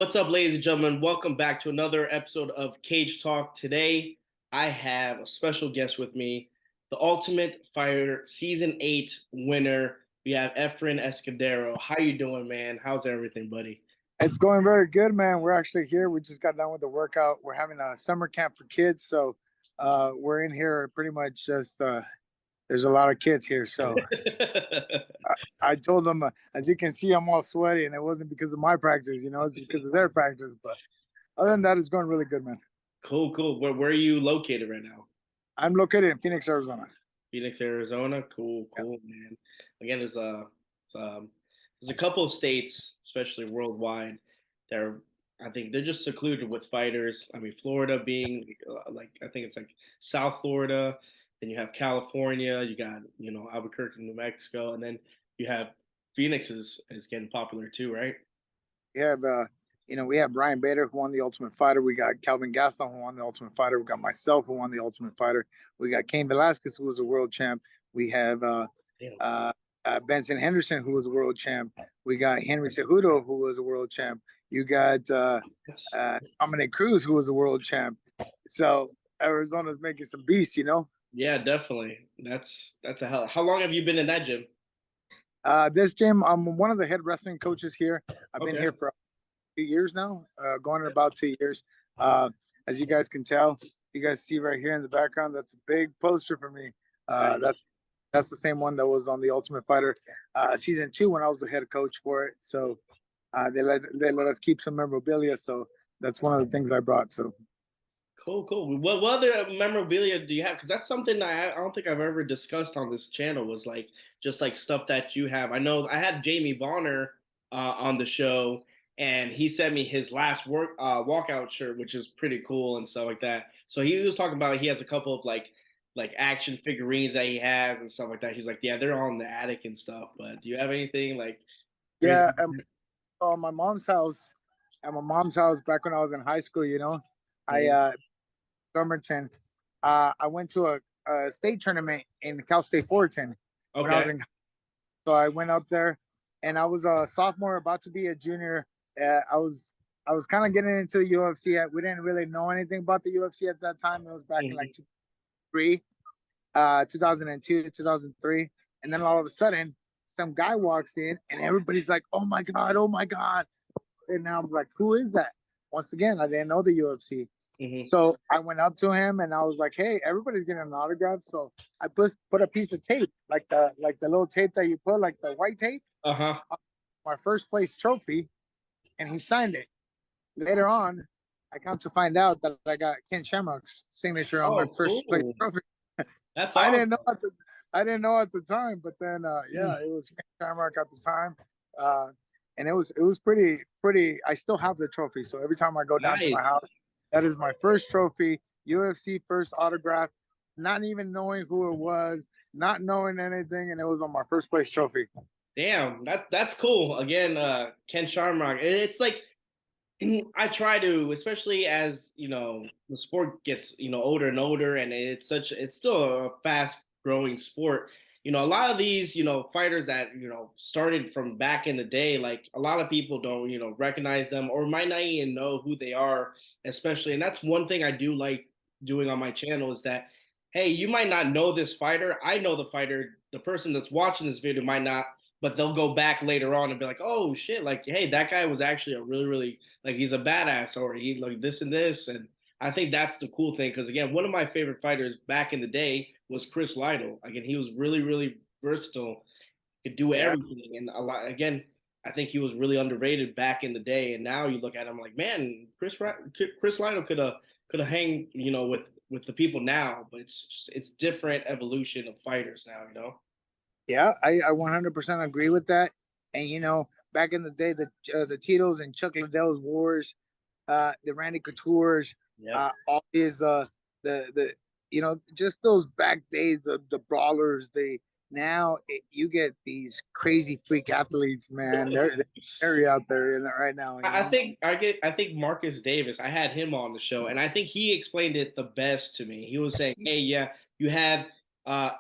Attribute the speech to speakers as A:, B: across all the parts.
A: What's up, ladies and gentlemen? Welcome back to another episode of Cage Talk. Today, I have a special guest with me, the Ultimate Fighter Season 8 winner. We have Efrain Escudero. How you doing, man? How's everything, buddy?
B: It's going very good, man. We're actually here. We just got done with the workout. We're having a summer camp for kids, so we're in here pretty much just. There's a lot of kids here, so I told them, as you can see, I'm all sweaty, and it wasn't because of my practice, it's because of their practice. But other than that, it's going really good, man.
A: Cool. Where are you located right now?
B: I'm located in Phoenix, Arizona.
A: Phoenix, Arizona. Cool,
B: Yeah.
A: man. Again, there's a couple of states, especially worldwide, that are, I think they're just secluded with fighters. I mean, Florida being like I think it's like South Florida. Then you have California. You got Albuquerque, New Mexico, and then you have Phoenix is getting popular too, right?
B: We have, we have Brian Bader who won the Ultimate Fighter. We got Calvin Gaston who won the Ultimate Fighter. We got myself who won the Ultimate Fighter. We got Cain Velasquez who was a world champ. We have
A: Damn.
B: Benson Henderson who was a world champ. We got Henry Cejudo who was a world champ. You got Dominic Cruz who was a world champ. So Arizona's making some beasts.
A: Yeah, definitely. That's a hell. How long have you been in that gym?
B: This gym, I'm one of the head wrestling coaches here. I've been
A: Okay.
B: here for 2 years now, going in about 2 years. As you guys can tell, you guys see right here in the background, that's a big poster for me. That's the same one that was on the Ultimate Fighter season 2 when I was the head coach for it. So they let us keep some memorabilia. So that's one of the things I brought. So
A: Cool. What other memorabilia do you have? Because that's something I don't think I've ever discussed on this channel. Was like just like stuff that you have. I know I had Jamie Bonner on the show, and he sent me his last walkout shirt, which is pretty cool and stuff like that. So he was talking about he has a couple of like action figurines that he has and stuff like that. He's like, yeah, they're all in the attic and stuff. But do you have anything like crazy?
B: yeah, my mom's house, at my mom's house back when I was in high school, I Thurmanton. I went to a state tournament in Cal State Fullerton when I was
A: Okay.
B: so I went up there, and I was a sophomore, about to be a junior. I was kind of getting into the UFC. We didn't really know anything about the UFC at that time. It was back in like
A: Mhm.
B: 2002, 2003, and then all of a sudden, some guy walks in, and everybody's like, "Oh my god, oh my god!" And now I'm like, "Who is that?" Once again, I didn't know the UFC.
A: Mhm.
B: So I went up to him and I was like, "Hey, everybody's getting an autograph." So I put a piece of tape, like the little tape that you put, like the white tape,
A: Uh-huh.
B: my first place trophy, and he signed it. Later on, I come to find out that I got Ken Shamrock's signature on my
A: Oh,
B: first place
A: cool.
B: trophy.
A: That's
B: I
A: awesome.
B: didn't know at the I didn't know at the time, but then yeah, it was Ken Shamrock at the time. Uh, and it was pretty. I still have the trophy, so every time I go down to my
A: Nice.
B: house, that is my first trophy, UFC first autograph, not even knowing who it was, not knowing anything, and it was on my first place trophy.
A: Damn, that's cool. Again, Ken Shamrock. It's like I try to, especially as the sport gets older and older, and it's still a fast growing sport. A lot of these fighters that started from back in the day, like a lot of people don't recognize them or might not even know who they are, especially. And that's one thing I do like doing on my channel is that hey, you might not know this fighter. I know the fighter. The person that's watching this video might not, but they'll go back later on and be like, oh shit, like hey, that guy was actually a really like he's a badass or he like this and this. And I think that's the cool thing because again, one of my favorite fighters back in the day was Chris Lytle. Again, he was really versatile, could do
B: Yeah,
A: everything, and a lot. Again, I think he was really underrated back in the day. And now you look at him like, man, Chris Lytle could have hang with the people now, but it's different evolution of fighters now.
B: yeah, I 100% agree with that. And back in the day, the Tito's and Chuck Liddell's wars, the Randy Couture's,
A: Yep.
B: all these the just those back days, the brawlers. You get these crazy freak athletes, man. They're scary out there right now.
A: I think Marcus Davis. I had him on the show, and I think he explained it the best to me. He was saying, "Hey, yeah, you have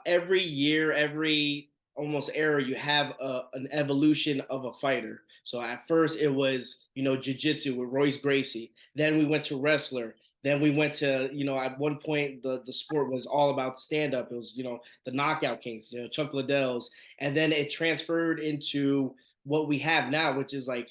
A: every year, every almost era, you have an evolution of a fighter. So at first it was, jiu-jitsu with Royce Gracie. Then we went to wrestler. Then we went to, at one point the sport was all about stand-up. It was, the knockout kings, Chuck Liddell's. And then it transferred into what we have now, which is like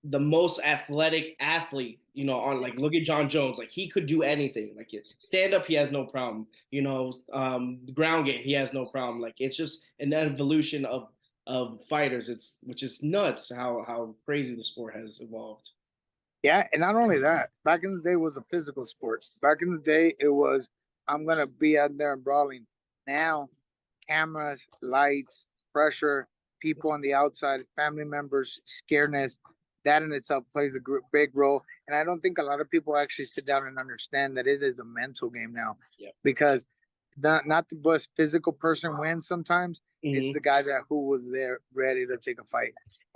A: the most athletic athlete, on like look at John Jones, like he could do anything. Like stand up, he has no problem. Ground game, he has no problem. Like it's just an evolution of fighters. It's which is nuts how crazy the sport has evolved.
B: Yeah, and not only that, back in the day it was a physical sport. Back in the day it was I'm gonna be out there and brawling. Now, cameras, lights, pressure, people on the outside, family members, scaredness, that in itself plays a big role. And I don't think a lot of people actually sit down and understand that it is a mental game now,
A: Yeah.
B: because not the best physical person wins sometimes. It's the guy that who was there ready to take a fight.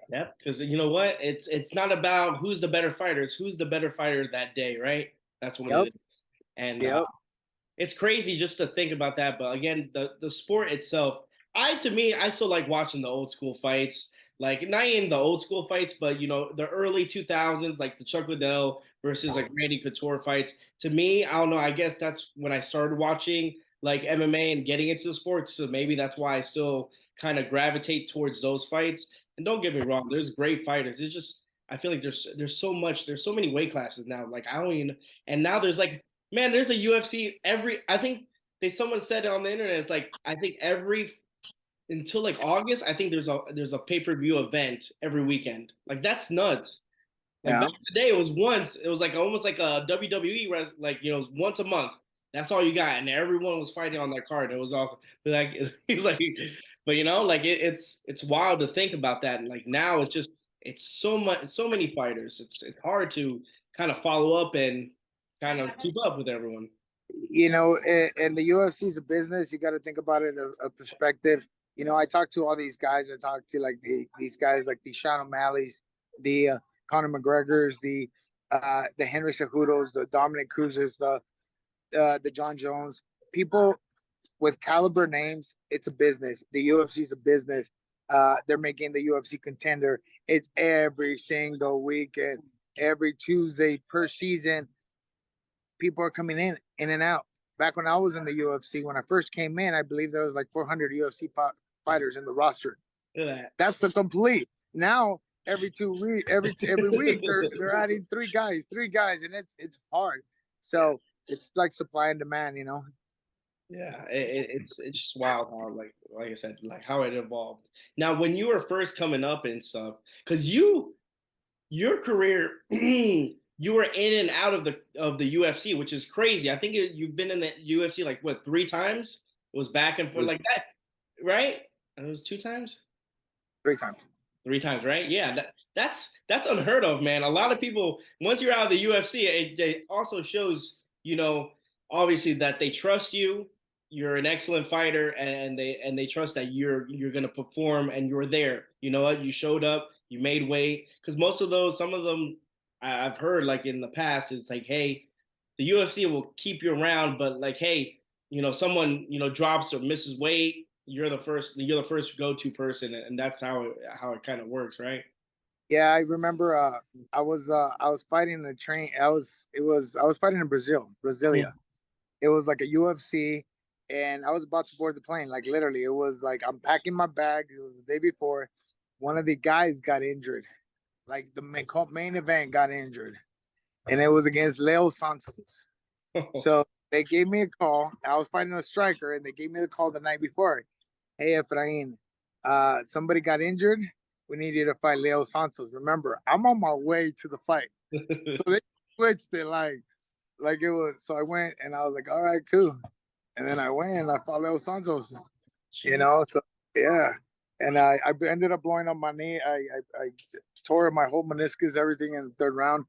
A: Yeah, because you know what? It's not about who's the better fighter. It's who's the better fighter that day, right? That's what
B: Yep.
A: it is. And
B: Yep.
A: it's crazy just to think about that. But again, the sport itself, to me, I still like watching the old school fights. Like not in the old school fights, but the early 2000s, like the Chuck Liddell versus like Randy Couture fights. To me, I don't know. I guess that's when I started watching like MMA and getting into the sport. So maybe that's why I still kind of gravitate towards those fights. And don't get me wrong, there's great fighters. It's just I feel like there's so many weight classes now. Like I don't even, and now there's like, man, there's a UFC I think someone said it on the internet. It's like I think every until like August, I think there's a pay-per-view event every weekend. Like that's nuts. Like
B: Yeah.
A: back in the day, it was like almost like a WWE like once a month. That's all you got, and everyone was fighting on that card. It was awesome. But like he's like, but like it's wild to think about that. And like now it's so many fighters. It's hard to kind of follow up and kind of keep up with everyone.
B: And the UFC is a business. You got to think about it a perspective. I talk to all these guys. I talk to like these guys, like the Sean O'Malley's, the Conor McGregor's, the Henry Cejudos, the Dominic Cruz's, the John Jones. People with caliber names. It's a business. The UFC is a business. They're making the UFC contender. It's every single weekend, every Tuesday per season. People are coming in and out. Back when I was in the UFC, when I first came in, I believe there was like 400 UFC fighters in the roster.
A: Look at that.
B: That's a complete. Now every 2 weeks, every week they're adding three guys, and it's hard. So it's like supply and demand.
A: Yeah, it's just wild how like I said, like how it evolved. Now, when you were first coming up and stuff, because your career, you were in and out of the UFC, which is crazy. I think you've been in the UFC like what 3 times? It was back and forth like that, right? And it was 2 times,
B: 3 times.
A: 3 times, right? Yeah, that's unheard of, man. A lot of people once you're out of the UFC, it also shows obviously that they trust you. You're an excellent fighter, and they trust that you're gonna perform, and you're there. You know what? You showed up, you made weight, because some of them I've heard like in the past is like, hey, the UFC will keep you around, but like, hey, someone drops or misses weight, you're the first go-to person, and that's how it kind of works, right?
B: Yeah, I remember. I was fighting the train. I was fighting in Brasilia. It was like a UFC, and I was about to board the plane. Like literally, it was like I'm packing my bag. It was the day before. One of the guys got injured. Like the main event got injured, and it was against Leo Santos. So they gave me a call. I was fighting a striker, and they gave me the call the night before. Hey, Efrain, somebody got injured. We need you to fight Leo Santos. Remember, I'm on my way to the fight. So they switched it like it was. So I went and I was like, all right, cool. And then I went and I fought Leo Santos. So yeah. And I ended up blowing up my knee. I tore my whole meniscus, everything in the third round.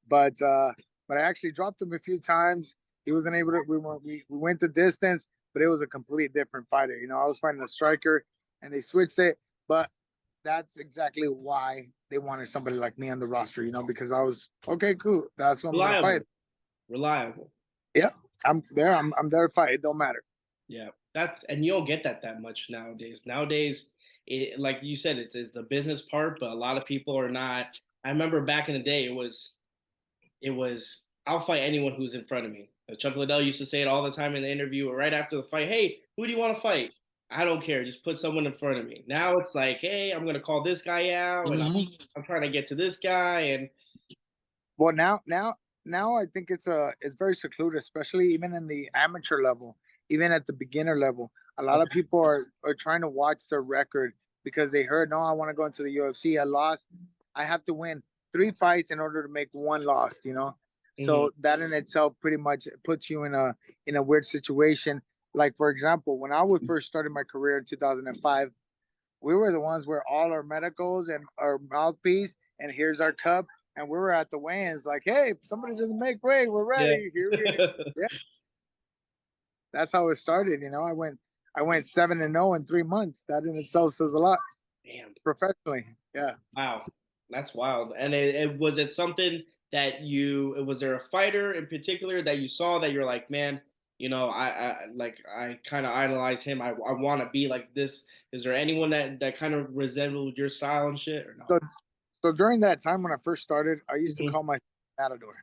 B: But I actually dropped him a few times. He wasn't able to. We went the distance, but it was a complete different fighter. I was fighting a striker, and they switched it. But that's exactly why they wanted somebody like me on the roster. Because I was okay, cool. That's what I'm gonna fight.
A: Reliable.
B: Yeah, I'm there. I'm there to fight. It don't matter.
A: Yeah. That's and you don't get that much nowadays. Nowadays, like you said, it's a business part, but a lot of people are not. I remember back in the day, it was I'll fight anyone who's in front of me. Chuck Liddell used to say it all the time in the interview or right after the fight. Hey, who do you want to fight? I don't care. Just put someone in front of me. Now it's like, hey, I'm gonna call this guy out, and
B: Mhm.
A: I'm trying to get to this guy, and
B: Well, now I think it's very secluded, especially even in the amateur level, even at the beginner level. A lot of
A: okay.
B: people are trying to watch their record because they heard, no, I want to go into the UFC. I lost. I have to win 3 fights in order to make one loss.
A: Mhm.
B: So that in itself pretty much puts you in a weird situation. Like for example, when I would first started my career in 2005, we were the ones where all our medicals and our mouthpiece, and here's our cup, and we were at the weigh-ins like, hey, if somebody doesn't make weight, we're
A: Yeah.
B: ready. Here we Yeah, that's how it started. I went 7-0 in 3 months. That in itself says a lot
A: Damn.
B: professionally. Yeah.
A: Wow, that's wild. And it was it something that was there a fighter in particular that you saw that you're like, man, I kind of idolize him. I want to be like this. Is there anyone that kind of resembled your style and shit or no?
B: So so during that time when I first started, I used to
A: Mhm,
B: call myself Matador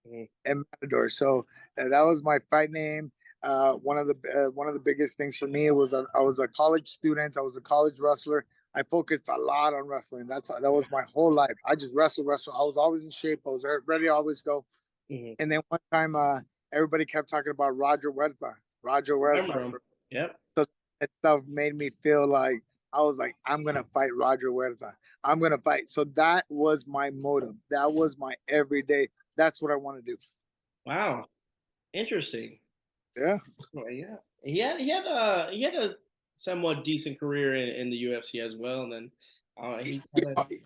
A: mhm.
B: and Matador. So that was my fight name. One of the biggest things for me was I was a college student. I was a college wrestler. I focused a lot on wrestling. That was my whole life. I just wrestle. I was always in shape. I was ready to always go.
A: Mhm.
B: And then one time, everybody kept talking about Roger Huerta. Roger
A: Remember
B: Huerta.
A: him? Yep.
B: So that stuff made me feel like I was like, I'm gonna fight Roger Huerta. I'm gonna fight. So that was my motive. That was my everyday. That's what I want to do.
A: Wow, interesting.
B: Yeah.
A: Well, yeah, he had a somewhat decent career in the UFC as well, and then he kind of
B: Yeah,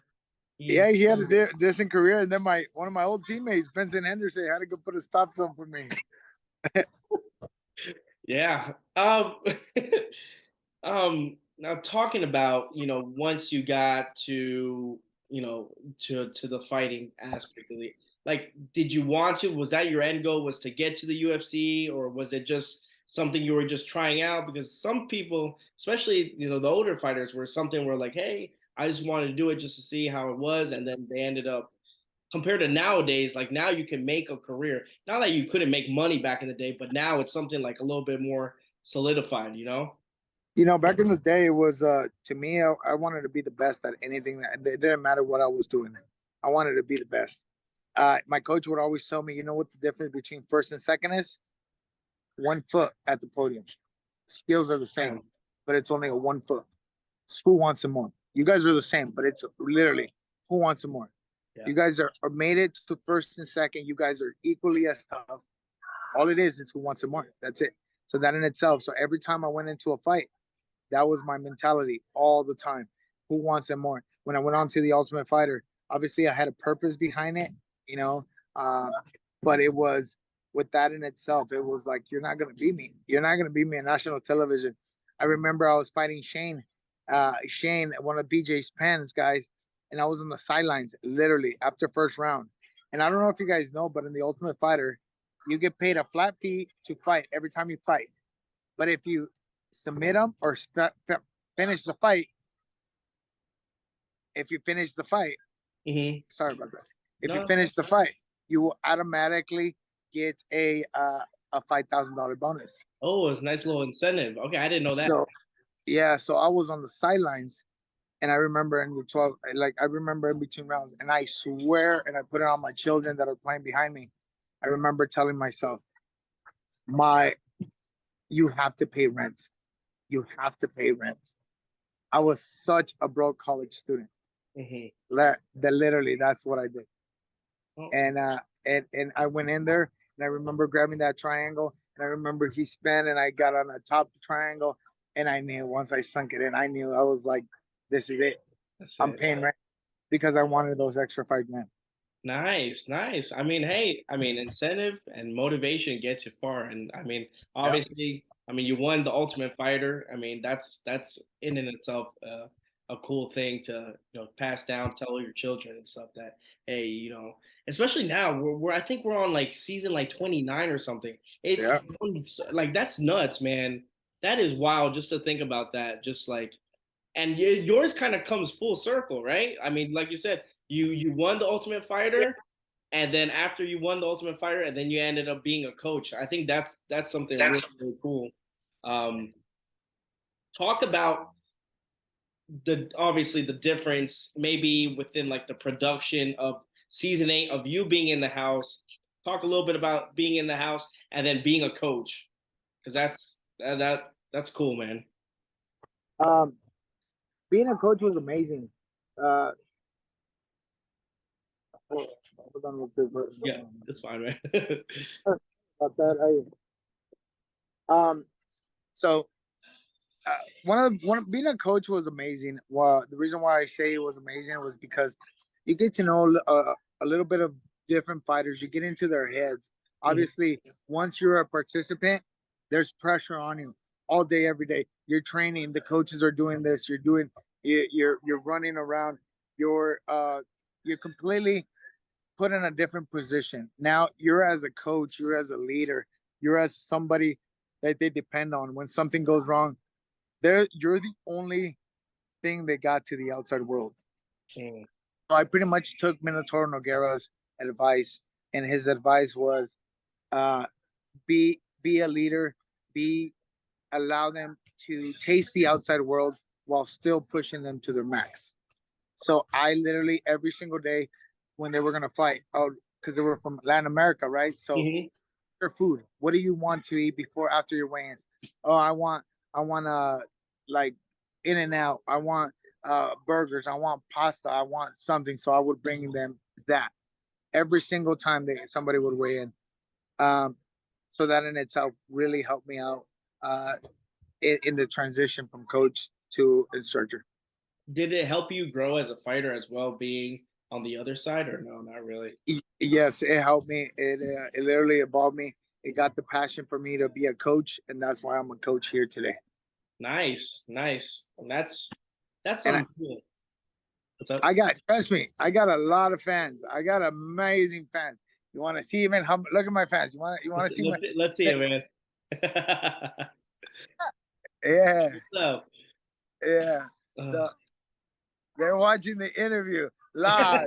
A: he
B: yeah, he had a decent career, and then my one of my old teammates, Benson Henderson, had to go put a stop sign for me.
A: yeah. Now talking about, once you got to, to the fighting aspect of it, like, did you want to, was that your end goal was to get to the UFC, or was it just something you were just trying out? Because some people, especially, the older fighters, were something where like, hey, I just wanted to do it just to see how it was. And then they ended up, compared to nowadays, like now you can make a career. Not that you couldn't make money back in the day, but now it's something like a little bit more solidified.
B: Back in the day, it was to me, I wanted to be the best at anything. It didn't matter what I was doing. I wanted to be the best. My coach would always tell me, you know what the difference between first and second is? 1 foot at the podium. Skills are the
A: Yeah.
B: same, but it's only a 1 foot. Who wants some more? You guys are the same, but it's literally who wants some more.
A: Yeah.
B: You guys are made it to first and second. You guys are equally as tough. All it is who wants some more. That's it. So that in itself. So every time I went into a fight, that was my mentality all the time. Who wants it more? When I went on to the Ultimate Fighter, obviously I had a purpose behind it, you know, uh, but it was with that in itself. It was like you're not gonna beat me. You're not gonna beat me on national television. I remember I was fighting Shane, one of BJ's Penn's guys, and I was on the sidelines literally after first round. And I don't know if you guys know, but in the Ultimate Fighter, you get paid a flat fee to fight every time you fight. But if you submit them or finish the fight, if you finish the fight,
A: Hmm.
B: sorry about that. If you
A: No.
B: finish the fight, you will automatically get a $5,000 bonus.
A: Oh, it's a nice little incentive. Okay, I didn't know that.
B: So yeah, so I was on the sidelines, and I remember in the 12, like I remember in between rounds, and I swear, and I put it on my children that are playing behind me. I remember telling myself, my you have to pay rent. You have to pay rent. I was such a broke college student.
A: Hmm.
B: That literally that's what I did.
A: Oh,
B: And I went in there, and I remember grabbing that triangle, and I remember he spun, and I got on the top of the triangle, and I knew once I sunk it in, I knew I was like, this is it.
A: that's
B: I'm
A: it.
B: paying rent because I wanted those extra 5 grand.
A: Nice, nice. I mean, hey, incentive and motivation gets you far. And
B: Yeah.
A: obviously, you won the Ultimate Fighter. That's in and itself a cool thing to pass down, tell your children and stuff that hey, especially now we're I think we're on like season like 29 or something. It's
B: Yeah.
A: like that's nuts, man. That is wild just to think about that. Just like, and yours kind of comes full circle, right? I mean, like you said, you won the Ultimate Fighter, and then after you won the Ultimate Fighter, and then you ended up being a coach. I think that's something really really cool. Um, talk about the obviously the difference maybe within like the production of season 8 of you being in the house. Talk a little bit about being in the house and then being a coach because that's cool, man.
B: Um, being a coach was amazing. Uh, hold on real quick.
A: Yeah, it's fine, man.
B: About that, so one being a coach was amazing. Well, the reason why I say it was amazing was because you get to know a little bit of different fighters. You get into their heads. Obviously, once you're a participant, there's pressure on you all day, every day. You're training. The coaches are doing this. You're running around. You're completely put in a different position. Now you're as a coach. You're as a leader. You're as somebody that they depend on. When something goes wrong, you're the only thing they got to the outside world.
A: Mm.
B: So I pretty much took Minotauro Noguera's advice, and his advice was, uh, be a leader, be allow them to taste the outside world while still pushing them to their max. So I literally every single day when they were gonna fight, oh, because they were from Latin America, right? So
A: Mm-hmm.
B: your food. What do you want to eat before after your weigh-ins? Oh, I want like in and out. I want burgers. I want pasta. I want something. So I would bring them that every single time somebody would weigh in. Um, so that in itself really helped me out in the transition from coach to instructor.
A: Did it help you grow as a fighter as well, being on the other side, or no, not really?
B: Yes, it helped me. It literally evolved me. It got the passion for me to be a coach, and that's why I'm a coach here today.
A: Nice, nice. And that's
B: And
A: something cool. What's up?
B: I got, trust me, I got a lot of fans. I got amazing fans. You want to see even how? Look at my fans. You want to see my?
A: Let's see it, man.
B: Yeah,
A: What's up?
B: yeah. So they're watching the interview live.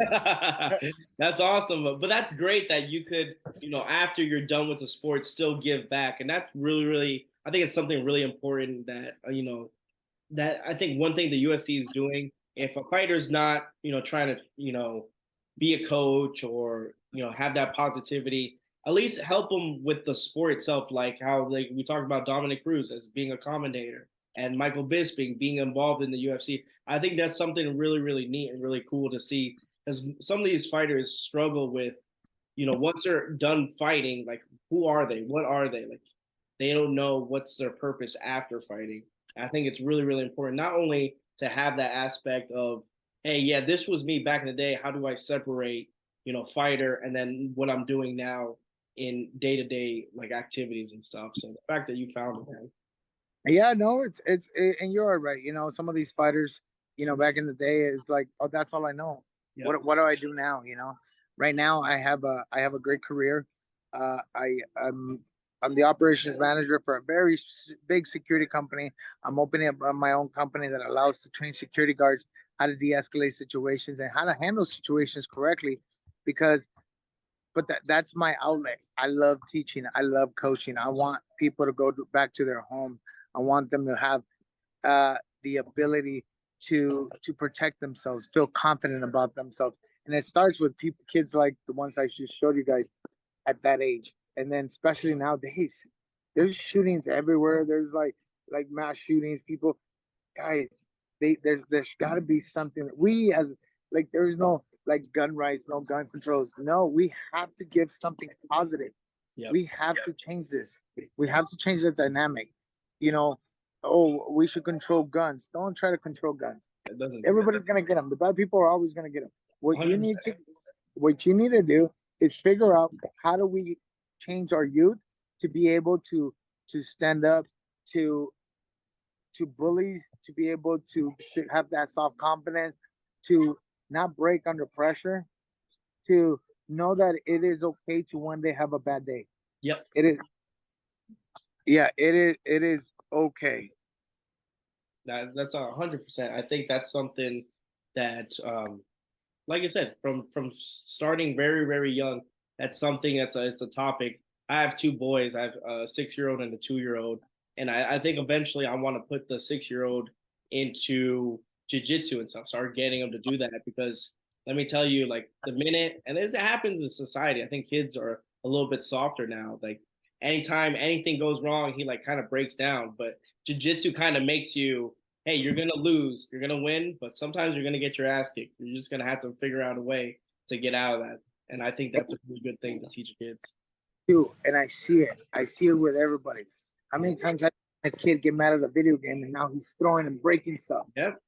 A: That's awesome, but that's great that you could, after you're done with the sport, still give back, and that's really, really. I think it's something really important that that I think one thing the UFC is doing, if a fighter's not, trying to, be a coach or, have that positivity, at least help them with the sport itself, like how like we talked about Dominic Cruz as being a commentator and Michael Bisping being involved in the UFC. I think that's something really, really neat and really cool to see because some of these fighters struggle with, once they're done fighting, like who are they? What are they? Like they don't know what's their purpose after fighting. I think it's really, really important not only to have that aspect of, hey, yeah, this was me back in the day. How do I separate, fighter and then what I'm doing now in day to day like activities and stuff. So the fact that you found it, man.
B: Yeah, no, and you're right. Some of these fighters, back in the day, is like, oh, that's all I know.
A: Yeah.
B: What do I do now? Right now I have a great career. I'm the operations manager for a very big security company. I'm opening up my own company that allows to train security guards how to de-escalate situations and how to handle situations correctly. Because, but that's my outlet. I love teaching. I love coaching. I want people to go back to their home. I want them to have the ability to protect themselves, feel confident about themselves, and it starts with kids like the ones I just showed you guys at that age, and then especially nowadays, there's shootings everywhere. There's like mass shootings. People, guys, there's got to be something. We as like there's no like gun rights, no gun controls. No, we have to give something positive.
A: Yep.
B: We have to change this. We have to change the dynamic. You know, oh, we should control guns. Don't try to control guns.
A: It doesn't.
B: Everybody's gonna get them. The bad people are always gonna get them. What you need
A: 100%.
B: what you need to do is figure out how do we change our youth to be able to stand up to bullies, to be able to have that self confidence, to not break under pressure, to know that it is okay to one day have a bad day.
A: Yep.
B: It is. Yeah, it is okay.
A: That's 100%. I think that's something that, like I said, from starting very very young, that's something it's a topic. I have two boys. I have a 6 year old and a 2 year old, and I think eventually I want to put the 6 year old into jujitsu and stuff. Start getting him to do that because let me tell you, like the minute and it happens in society, I think kids are a little bit softer now. Like anytime anything goes wrong, he like kind of breaks down. But jujitsu kind of makes you, hey, you're gonna lose, you're gonna win, but sometimes you're gonna get your ass kicked. You're just gonna have to figure out a way to get out of that. And I think that's a really good thing to teach kids.
B: Too, and I see it. I see it with everybody. How many times have a kid get mad at a video game and now he's throwing and breaking stuff?
A: Yep.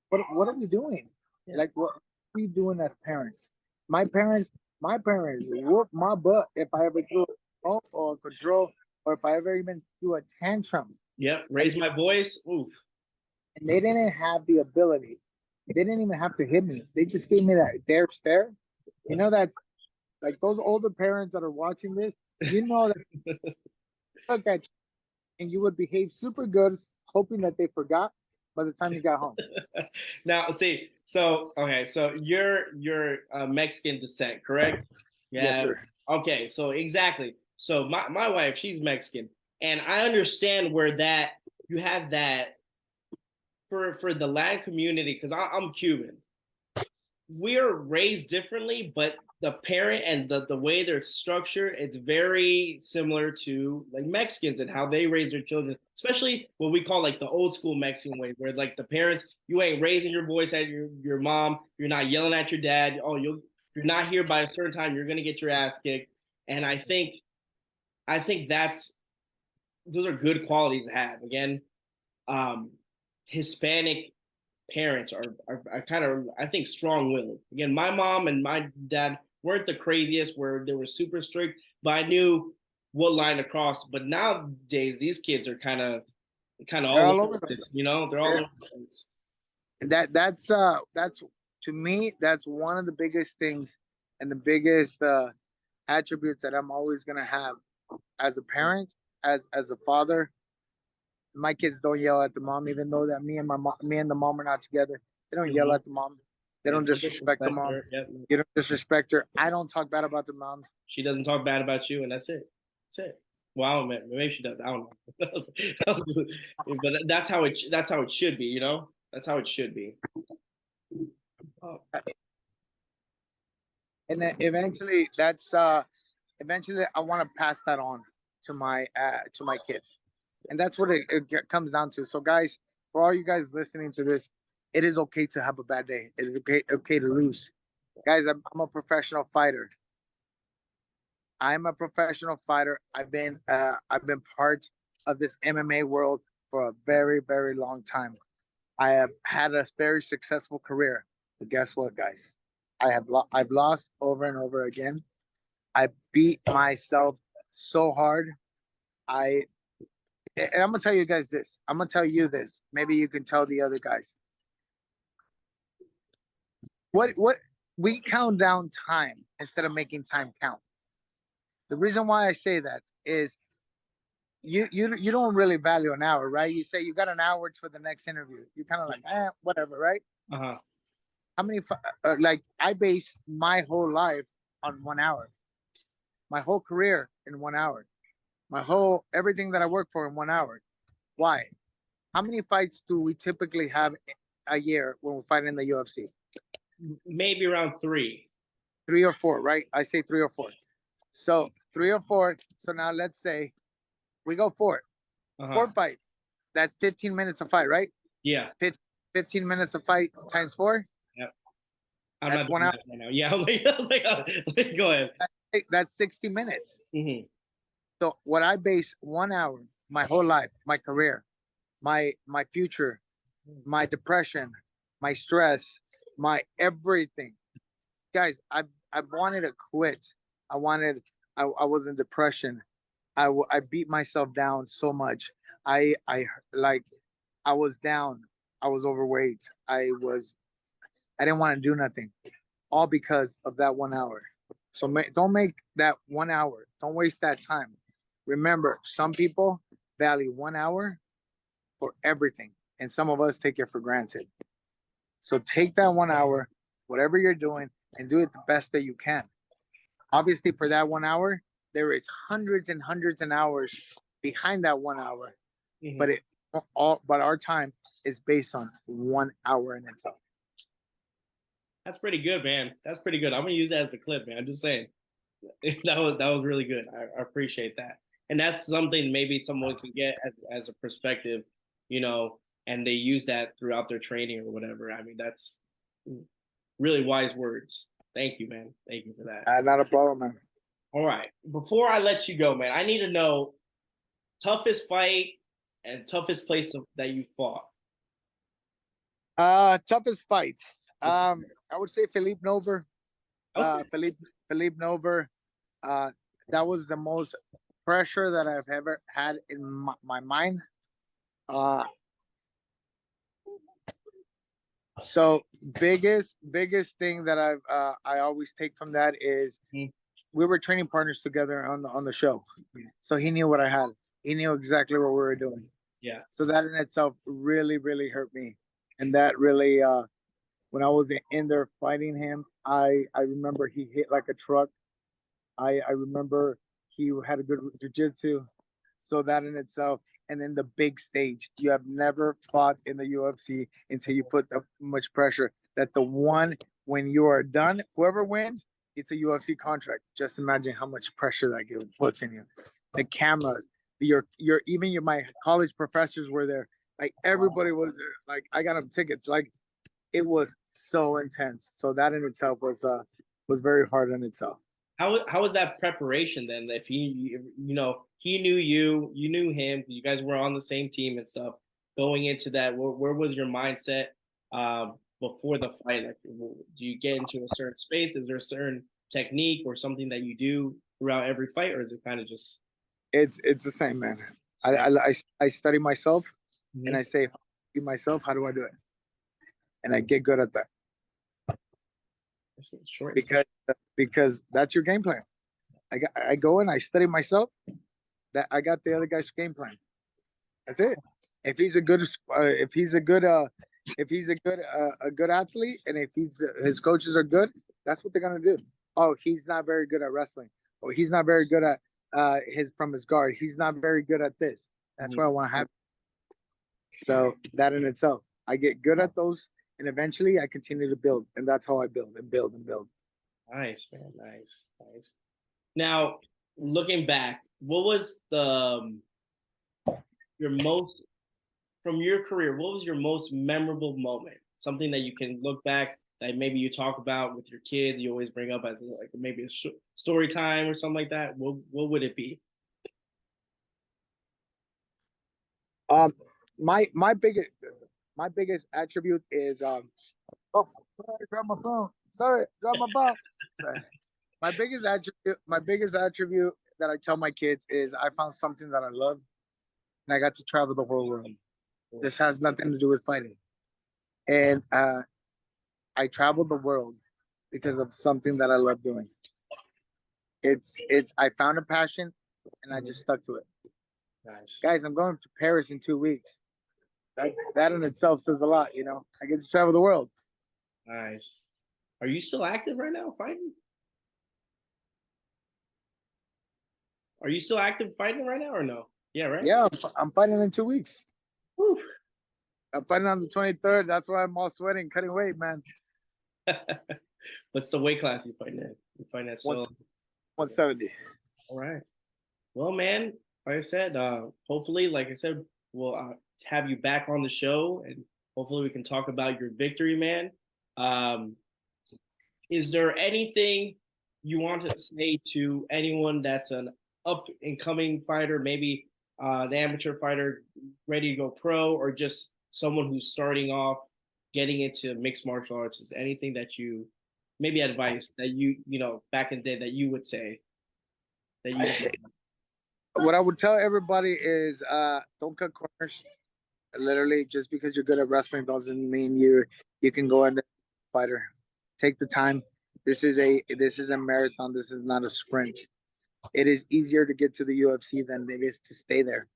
B: What are we doing?
A: Yeah.
B: Like what are we doing as parents? My parents, my parents whoop my butt if I ever threw a or control or if I ever even threw a tantrum.
A: Yep. Raise my voice. Oof.
B: And they didn't have the ability. They didn't even have to hit me. They just gave me that dare stare. You know that's like those older parents that are watching this, you know that look at you and you would behave super good, hoping that they forgot by the time you got home.
A: Now, see, so okay, so you're Mexican descent, correct?
B: Yes,
A: Yeah.
B: sir.
A: Okay, so exactly. So my wife, she's Mexican, and I understand where that you have that for the Latin community because I'm Cuban. We are raised differently, but the parent and the way they're structured, it's very similar to like Mexicans and how they raise their children, especially what we call like the old school Mexican way, where like the parents, you ain't raising your voice at your mom, you're not yelling at your dad. Oh, you'll if you're not here by a certain time, you're gonna get your ass kicked. And I think that's those are good qualities to have. Again, um, Hispanic parents are kind of I think strong willed. Again, my mom and my dad weren't the craziest where they were super strict, but I knew what line to cross. But nowadays these kids are kind of
B: They're
A: all
B: all
A: over
B: over
A: the
B: the
A: place,
B: place.
A: they're all
B: They're,
A: over the place.
B: that's to me, that's one of the biggest things and the biggest attributes that I'm always gonna have as a parent, as a father. My kids don't yell at the mom, even though that me and the mom are not together. They don't yell
A: Mm-hmm.
B: at the mom. They
A: Yeah,
B: don't
A: don't
B: disrespect the
A: disrespect
B: mom.
A: her. Yep.
B: You don't disrespect her. I don't talk bad about the moms.
A: She doesn't talk bad about you, and that's it. That's it. Well, I don't know, maybe she does. I don't know. But that's how it should be. That's how it should be. Oh,
B: And then eventually I want to pass that on to my kids, and that's what it comes down to. So guys, for all you guys listening to this, it is okay to have a bad day. It is okay to lose. Guys, I'm a professional fighter. I'm a professional fighter. I've been part of this MMA world for a very very long time. I have had a very successful career. But guess what, guys? I've lost over and over again. I beat myself so hard. I and I'm gonna tell you guys this. I'm gonna tell you this. Maybe you can tell the other guys. What we count down time instead of making time count. The reason why I say that is you don't really value an hour, right? You say you got an hour for the next interview. You're kind of like, whatever, right?
A: uh-huh.
B: How many like I base my whole life on 1 hour, my whole career in 1 hour, my whole everything that I work for in 1 hour. Why? How many fights do we typically have a year when we fight in the UFC?
A: Maybe around three.
B: 3 or 4, right? I say 3 or 4. So 3 or 4. So now let's say we go four,
A: Uh-huh.
B: 4 fight. That's 15 minutes of fight, right?
A: Yeah.
B: 15 minutes of fight times 4.
A: Yep. I'm
B: That's
A: not
B: one
A: doing
B: hour.
A: that right now. Yeah. I was like, go ahead.
B: That's 60 minutes.
A: Mm-hmm.
B: So what I base 1 hour, my whole life, my career, my future, my depression, my stress, my everything. Guys, I wanted to quit. I was in depression. I beat myself down so much. I like I was down. I was overweight. I didn't want to do nothing. All because of that 1 hour. So don't make that 1 hour. Don't waste that time. Remember, some people value 1 hour for everything, and some of us take it for granted. So take that 1 hour, whatever you're doing, and do it the best that you can. Obviously, for that 1 hour, there is hundreds and hundreds of hours behind that 1 hour, but it all but our time is based on 1 hour in itself.
A: That's pretty good, man. That's pretty good. I'm gonna use that as a clip, man. I'm just saying. That was really good. I appreciate that. And that's something maybe someone can get as a perspective, and they use that throughout their training or whatever. I mean, that's really wise words. Thank you, man. Thank you for that.
B: Not a problem, man.
A: All right. Before I let you go, man, I need to know toughest fight and toughest place that you fought.
B: Toughest fight. I would say Philippe Nover.
A: Okay.
B: Philippe Nover. That was the most pressure that I've ever had in my mind. So biggest thing that I always take from that is we were training partners together on the show, so he knew what I had. He knew exactly what we were doing.
A: Yeah.
B: So that in itself really hurt me, and that really when I was in there fighting him, I remember he hit like a truck. I remember he had a good jiu-jitsu. So that in itself, and then the big stage. You have never fought in the UFC until you put that much pressure. That the one when you are done, whoever wins, it's a UFC contract. Just imagine how much pressure that puts in you. The cameras, my college professors were there. Like everybody was there. Like I got them tickets. Like it was so intense. So that in itself was very hard in itself.
A: How was that preparation then? If he knew you knew him, you guys were on the same team and stuff. Going into that, where was your mindset before the fight? Like, do you get into a certain space? Is there a certain technique or something that you do throughout every fight, or is it kind of just?
B: It's the same, man. I study myself, and I say myself, how do I do it? And I get good at that.
A: Short
B: because that's your game plan. I go and I study myself. That I got the other guy's game plan. That's it. If he's a good athlete, and if his coaches are good, that's what they're gonna do. Oh, he's not very good at wrestling. Oh, he's not very good at his guard. He's not very good at this. That's what I want to have. So that in itself, I get good at those. And eventually I continue to build. And that's how I build and build and build.
A: Nice, man. Nice. Now, looking back, what was from your career, what was your most memorable moment? Something that you can look back that maybe you talk about with your kids, you always bring up as like maybe a story time or something like that. What would it be?
B: My biggest attribute is sorry, grab my phone. Sorry, grab my phone. My biggest attribute that I tell my kids is I found something that I love, and I got to travel the whole world. This has nothing to do with fighting, and I traveled the world because of something that I love doing. I found a passion, and I just stuck to it.
A: Nice.
B: Guys, I'm going to Paris in 2 weeks. That in itself says a lot, I get to travel the world.
A: Nice. Are you still active right now fighting? Are you still active fighting right now or no? Yeah, right?
B: Yeah, I'm fighting in 2 weeks.
A: Whew.
B: I'm fighting on the 23rd. That's why I'm all sweating, cutting weight, man.
A: What's the weight class you fighting in? You fighting at
B: 170.
A: All right. Well, man, like I said, hopefully, like I said, we'll have you back on the show, and hopefully we can talk about your victory, man. Is there anything you want to say to anyone that's an up and coming fighter, maybe an amateur fighter ready to go pro, or just someone who's starting off getting into mixed martial arts? Is anything that you maybe advice that you back in the day that you would say that you
B: what I would tell everybody is don't cut corners. Literally, just because you're good at wrestling doesn't mean you can go in the fighter. Take the time. This is a marathon. This is not a sprint. it is easier to get to the UFC than it is to stay there.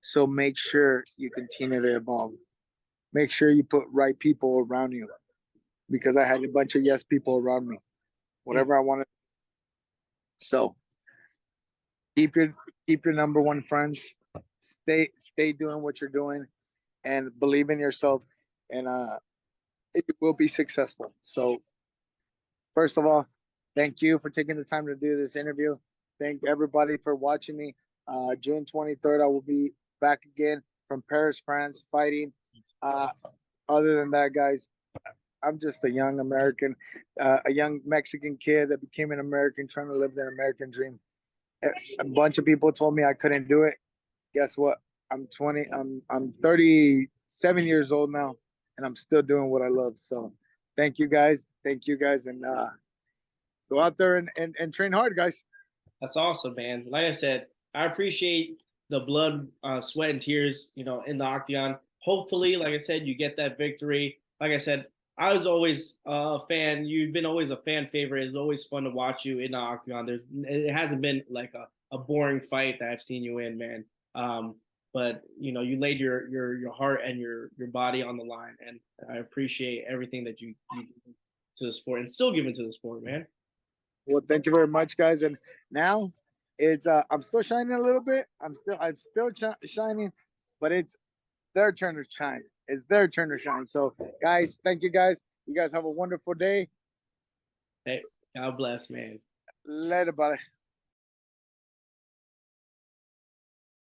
B: So make sure you continue to evolve. Make sure you put right people around you, because I had a bunch of yes people around me. Whatever I wanted. So keep your number one friends. Stay doing what you're doing, and believe in yourself, and it will be successful. So first of all, thank you for taking the time to do this interview. Thank everybody for watching me. June 23rd, I will be back again from Paris, France, fighting. Uh, other than that, guys, I'm just a young American, a young Mexican kid that became an American, trying to live the American dream. A bunch of people told me I couldn't do it. Guess what? I'm 20. I'm 37 years old now, and I'm still doing what I love. So, thank you guys. Thank you guys, and go out there and train hard, guys.
A: That's awesome, man. Like I said, I appreciate the blood, sweat, and tears, in the octagon. Hopefully, like I said, you get that victory. Like I said, I was always a fan. You've been always a fan favorite. It's always fun to watch you in the octagon. It hasn't been like a boring fight that I've seen you in, man. But you laid your heart and your body on the line, and I appreciate everything that you to the sport and still giving to the sport, man.
B: Well, thank you very much, guys. And now it's I'm still shining a little bit. I'm still shining, but it's their turn to shine. It's their turn to shine. So, guys, thank you, guys. You guys have a wonderful day.
A: Hey, God bless, man.
B: Later, buddy.